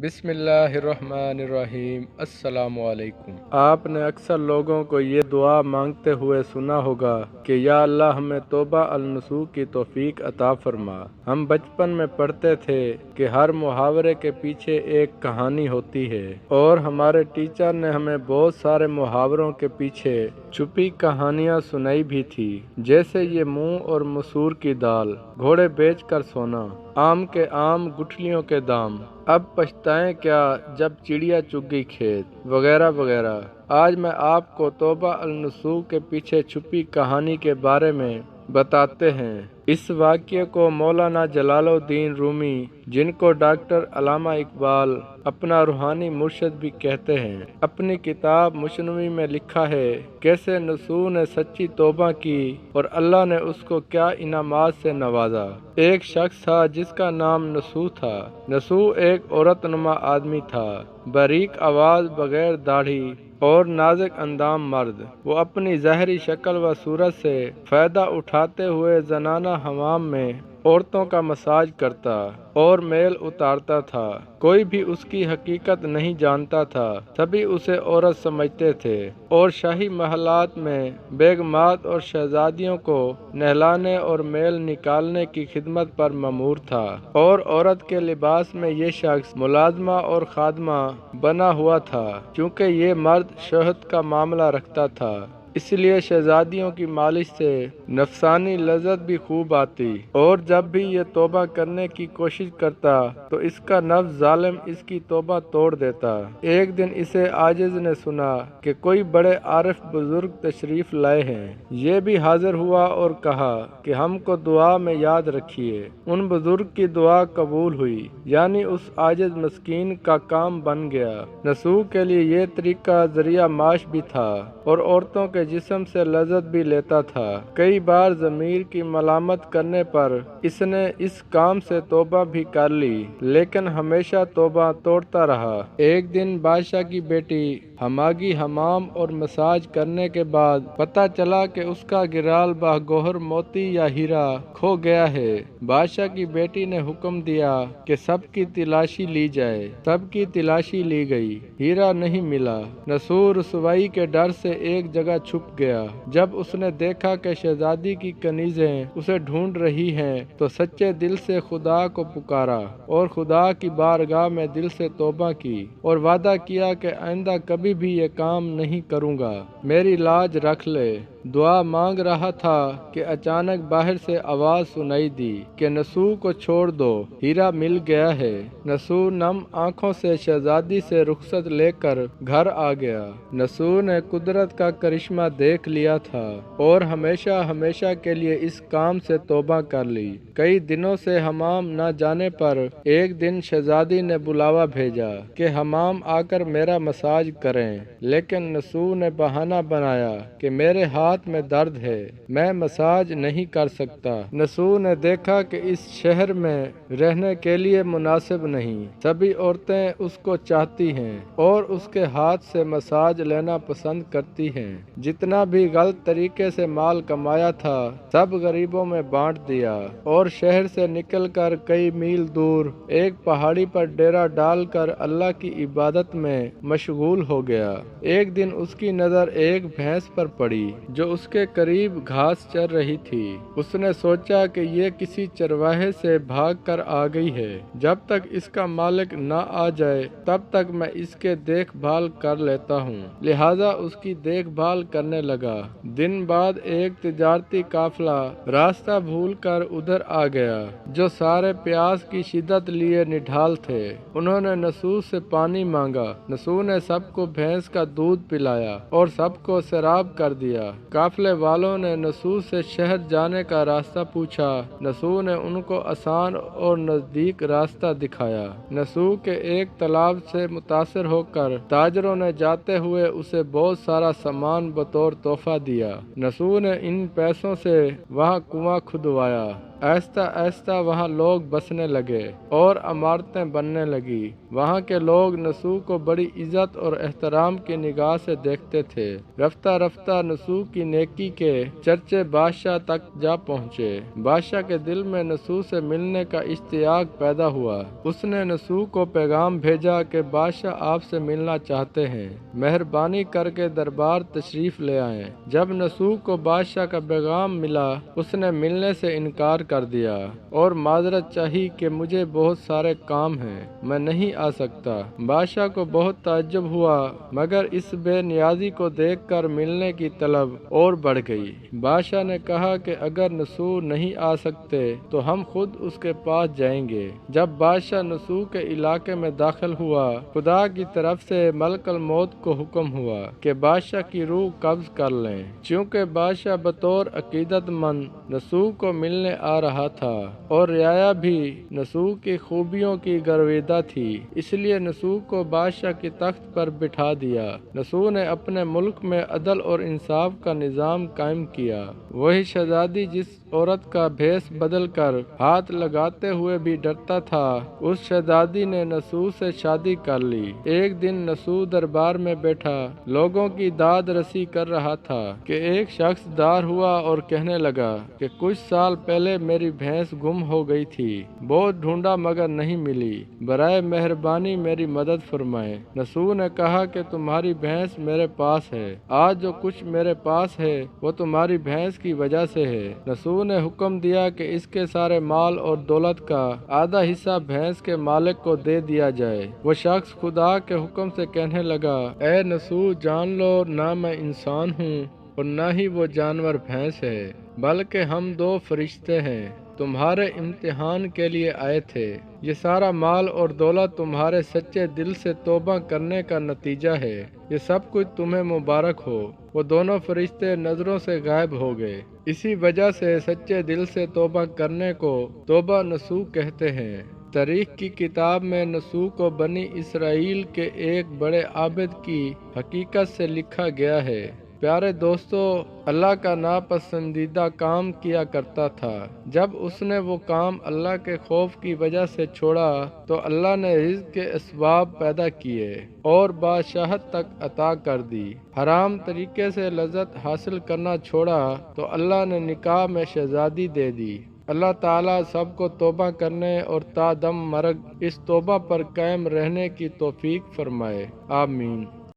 بسم اللہ الرحمن الرحیم۔ السلام علیکم۔ آپ نے اکثر لوگوں کو یہ دعا مانگتے ہوئے سنا ہوگا کہ یا اللہ ہمیں توبہ النصوح کی توفیق عطا فرما۔ ہم بچپن میں پڑھتے تھے کہ ہر محاورے کے پیچھے ایک کہانی ہوتی ہے، اور ہمارے ٹیچر نے ہمیں بہت سارے محاوروں کے پیچھے چھپی کہانیاں سنائی بھی تھی، جیسے یہ منہ اور مسور کی دال، گھوڑے بیچ کر سونا، آم کے آم گٹھلیوں کے دام، اب پچھتائیں کیا جب چڑیا چگ گئی کھیت، وغیرہ وغیرہ۔ آج میں آپ کو توبہ النصوح کے پیچھے چھپی کہانی کے بارے میں بتاتے ہیں۔ اس واقعے کو مولانا جلال الدین رومی، جن کو ڈاکٹر علامہ اقبال اپنا روحانی مرشد بھی کہتے ہیں، اپنی کتاب مثنوی میں لکھا ہے کیسے نصوح نے سچی توبہ کی اور اللہ نے اس کو کیا انعامات سے نوازا۔ ایک شخص تھا جس کا نام نصوح تھا۔ نصوح ایک عورت نما آدمی تھا، باریک آواز، بغیر داڑھی اور نازک اندام مرد۔ وہ اپنی ظاہری شکل و صورت سے فائدہ اٹھاتے ہوئے زنانہ حمام میں عورتوں کا مساج کرتا اور میل اتارتا تھا۔ کوئی بھی اس کی حقیقت نہیں جانتا تھا، سبھی اسے عورت سمجھتے تھے، اور شاہی محلات میں بیگمات اور شہزادیوں کو نہلانے اور میل نکالنے کی خدمت پر مامور تھا، اور عورت کے لباس میں یہ شخص ملازمہ اور خادمہ بنا ہوا تھا۔ چونکہ یہ مرد شہوت کا معاملہ رکھتا تھا، اس لیے شہزادیوں کی مالش سے نفسانی لذت بھی خوب آتی، اور جب بھی یہ توبہ کرنے کی کوشش کرتا تو اس کا نفس ظالم اس کی توبہ توڑ دیتا۔ ایک دن اسے عاجز نے سنا کہ کوئی بڑے عارف بزرگ تشریف لائے ہیں۔ یہ بھی حاضر ہوا اور کہا کہ ہم کو دعا میں یاد رکھیے۔ ان بزرگ کی دعا قبول ہوئی، یعنی اس عاجز مسکین کا کام بن گیا۔ نصوح کے لیے یہ طریقہ ذریعہ معاش بھی تھا، اور عورتوں کے جسم سے لذت بھی لیتا تھا۔ کئی بار ضمیر کی ملامت کرنے پر اس نے اس کام سے توبہ بھی کر لی، لیکن ہمیشہ توبہ توڑتا رہا۔ ایک دن بادشاہ کی بیٹی ہماگی حمام اور مساج کرنے کے بعد پتہ چلا کہ اس کا گرال گوہر موتی یا ہیرا کھو گیا ہے۔ بادشاہ کی بیٹی نے حکم دیا کہ سب کی تلاشی لی جائے۔ سب کی تلاشی لی گئی، ہیرا نہیں ملا۔ نصوح رسوائی کے ڈر سے ایک جگہ چھپ گیا۔ جب اس نے دیکھا کہ شہزادی کی کنیزیں اسے ڈھونڈ رہی ہیں تو سچے دل سے خدا کو پکارا، اور خدا کی بارگاہ میں دل سے توبہ کی، اور وعدہ کیا کہ آئندہ کبھی بھی یہ کام نہیں کروں گا، میری لاج رکھ لے۔ دعا مانگ رہا تھا کہ اچانک باہر سے آواز سنائی دی کہ نصوح کو چھوڑ دو، ہیرا مل گیا ہے۔ نصوح نم آنکھوں سے شہزادی سے رخصت لے کر گھر آ گیا۔ نصوح نے قدرت کا کرشمہ دیکھ لیا تھا، اور ہمیشہ ہمیشہ کے لیے اس کام سے توبہ کر لی۔ کئی دنوں سے حمام نہ جانے پر ایک دن شہزادی نے بلاوا بھیجا کہ حمام آ کر میرا مساج کریں، لیکن نصوح نے بہانہ بنایا کہ میرے ہاتھ میں درد ہے، میں مساج نہیں کر سکتا۔ نصوح نے دیکھا کہ اس شہر میں رہنے کے لیے مناسب نہیں، سبھی عورتیں اس کو چاہتی ہیں اور اس کے ہاتھ سے مساج لینا پسند کرتی ہیں۔ جتنا بھی غلط طریقے سے مال کمایا تھا سب غریبوں میں بانٹ دیا، اور شہر سے نکل کر کئی میل دور ایک پہاڑی پر ڈیرا ڈال کر اللہ کی عبادت میں مشغول ہو گیا۔ ایک دن اس کی نظر ایک بھینس پر پڑی جو اس کے قریب گھاس چر رہی تھی۔ اس نے سوچا کہ یہ کسی چرواہے سے بھاگ کر آ گئی ہے، جب تک اس کا مالک نہ آ جائے تب تک میں اس کے دیکھ بھال کر لیتا ہوں۔ لہذا اس کی دیکھ بھال کرنے لگا۔ دن بعد ایک تجارتی قافلہ راستہ بھول کر ادھر آ گیا، جو سارے پیاس کی شدت لیے نڈھال تھے۔ انہوں نے نصوح سے پانی مانگا۔ نصوح نے سب کو بھینس کا دودھ پلایا اور سب کو سیراب کر دیا۔ قافلے والوں نے نصوح سے شہر جانے کا راستہ پوچھا۔ نصوح نے ان کو آسان اور نزدیک راستہ دکھایا۔ نصوح کے ایک طلب سے متاثر ہو کر تاجروں نے جاتے ہوئے اسے بہت سارا سامان بطور تحفہ دیا۔ نصوح نے ان پیسوں سے وہاں کنواں کھدوایا۔ آہستہ آہستہ وہاں لوگ بسنے لگے اور عمارتیں بننے لگی۔ وہاں کے لوگ نصوح کو بڑی عزت اور احترام کی نگاہ سے دیکھتے تھے۔ رفتہ رفتہ نصوح کی کی نیکی کے چرچے بادشاہ تک جا پہنچے۔ بادشاہ کے دل میں نسو سے ملنے کا اشتیاق پیدا ہوا۔ اس نے نسو کو پیغام بھیجا کہ بادشاہ آپ سے ملنا چاہتے ہیں، مہربانی کر کے دربار تشریف لے آئیں۔ جب نسو کو بادشاہ کا پیغام ملا، اس نے ملنے سے انکار کر دیا اور معذرت چاہی کہ مجھے بہت سارے کام ہیں، میں نہیں آ سکتا۔ بادشاہ کو بہت تعجب ہوا، مگر اس بے نیازی کو دیکھ کر ملنے کی طلب اور بڑھ گئی۔ بادشاہ نے کہا کہ اگر نسو نہیں آ سکتے تو ہم خود اس کے پاس جائیں گے۔ جب بادشاہ نسو کے علاقے میں داخل ہوا، خدا کی طرف سے ملک الموت کو حکم ہوا کہ بادشاہ کی روح قبض کر لیں۔ چونکہ بادشاہ بطور عقیدت مند نسو کو ملنے آ رہا تھا اور رعایا بھی نسو کی خوبیوں کی گرویدہ تھی، اس لیے نسو کو بادشاہ کی تخت پر بٹھا دیا۔ نسو نے اپنے ملک میں عدل اور انصاف کا نظام قائم کیا۔ وہی شہزادی جس عورت کا بھیس بدل کر ہاتھ لگاتے ہوئے بھی ڈرتا تھا، اس شہزادی نے نسو سے شادی کر لی۔ ایک دن نسو دربار میں بیٹھا لوگوں کی داد رسی کر رہا تھا کہ ایک شخص دار ہوا اور کہنے لگا کہ کچھ سال پہلے میری بھینس گم ہو گئی تھی، بہت ڈھونڈا مگر نہیں ملی، برائے مہربانی میری مدد فرمائیں۔ نسو نے کہا کہ تمہاری بھینس میرے پاس ہے، آج جو کچھ میرے پاس ہے وہ تمہاری بھینس کی وجہ سے ہے۔ نسو نے حکم دیا کہ اس کے سارے مال اور دولت کا آدھا حصہ بھینس کے مالک کو دے دیا جائے۔ وہ شخص خدا کے حکم سے کہنے لگا، اے نسو، جان لو نہ میں انسان ہوں اور نہ ہی وہ جانور بھینس ہے، بلکہ ہم دو فرشتے ہیں، تمہارے امتحان کے لیے آئے تھے۔ یہ سارا مال اور دولت تمہارے سچے دل سے توبہ کرنے کا نتیجہ ہے، یہ سب کچھ تمہیں مبارک ہو۔ وہ دونوں فرشتے نظروں سے غائب ہو گئے۔ اسی وجہ سے سچے دل سے توبہ کرنے کو توبہ نسوح کہتے ہیں۔ تاریخ کی کتاب میں نسوح کو بنی اسرائیل کے ایک بڑے عابد کی حقیقت سے لکھا گیا ہے۔ پیارے دوستو، اللہ کا ناپسندیدہ کام کیا کرتا تھا۔ جب اس نے وہ کام اللہ کے خوف کی وجہ سے چھوڑا تو اللہ نے رزق کے اسباب پیدا کیے اور بادشاہت تک عطا کر دی۔ حرام طریقے سے لذت حاصل کرنا چھوڑا تو اللہ نے نکاح میں شہزادی دے دی۔ اللہ تعالیٰ سب کو توبہ کرنے اور تا دم مرگ اس توبہ پر قائم رہنے کی توفیق فرمائے، آمین۔